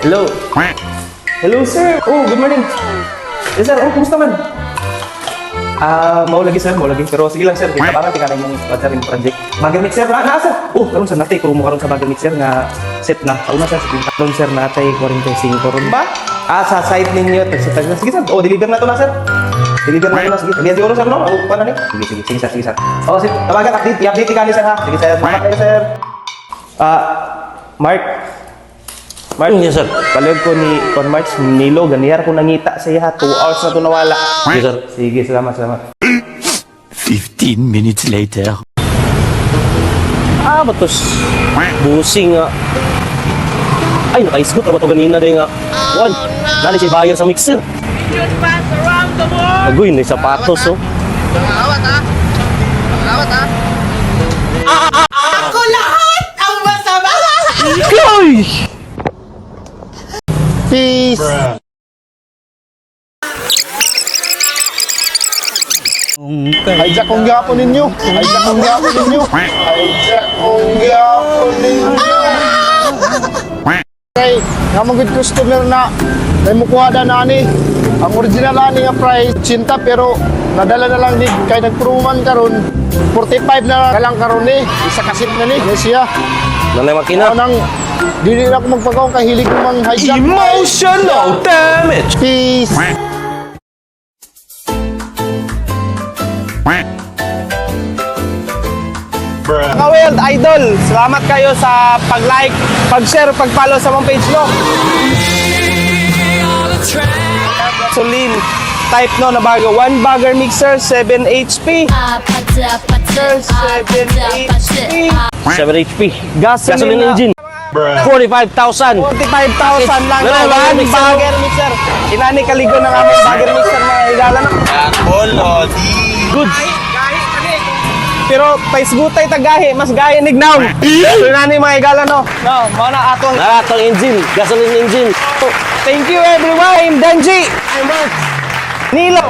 Hello. Hello, sir. Oh, good morning. Yes, sir. Oh, kumusta man? Mau lagi, sir. Mau lagi. Pero sige lang, sir. Kita parang tingnan yung sir yung project. Bagger mixer na, sir. Oh, karon sir natay ko mo karon sa bagger mixer nga set na. Una sir, sige. Karon sir natay 45 ron ba? Sa site ninyo. Sige, sir. Oh, deliver na to na, sir. Deliver na to na. Sige. Sabihan siguro, sir, no? Ako pa na ni. Sige, sir. Sige, sir. Oh, sir. Tawagan, update. I-update ka ni, sir, ha? Sige, sir. Salamat kayo, sir. Mark. Yes, sir. Palag ko ni March Nilo, ganihar ko nangita sa iya. 2 hours na to nawala. Yes, sir. Sige, salamat. 15 minutes later. Batos. Busing nga. Ay, naka-isgot na ba ito ganina din nga. Juan, nali si Bayan sa mixer. Agoy, may sapatos, oh. Awat ha? Ako lahat ang masama! Goy! Peace! Hijack kong gyapon ninyo! Okay, nga mga good customer na mukuha na ani. Ang original ani nga price 80 pero nadala na lang ni kay nagpruman karon 45 na lang karon ni. Isa kasit na ni siya. Nanay makina. Nang dili na ako magpagaw kahilig ko mang hijack. Emotional damage! Peace! Mga Wild Idol, salamat kayo sa pag-like, pag-share, pag-follow sa mga page no. Gasoline type no na bago. 1 bagger mixer, 7 HP. 7 HP. 7 HP. Gasoline engine. 45,000. 45,000 lang Wala, na 1 mixer. bagger mixer. Inani kaligo ng aming bagger mixer mga igala na. Good. Pero paisgutay tagahi, mas gahi nignaw. So inani mga igala no. No, mo na atong. Naratong engine. Gasoline engine. Thank you everyone. I'm Danji. I'm Mark. Nilo.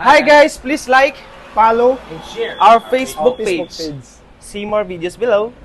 Hi guys, please like, follow, and share our Facebook page. See more videos below.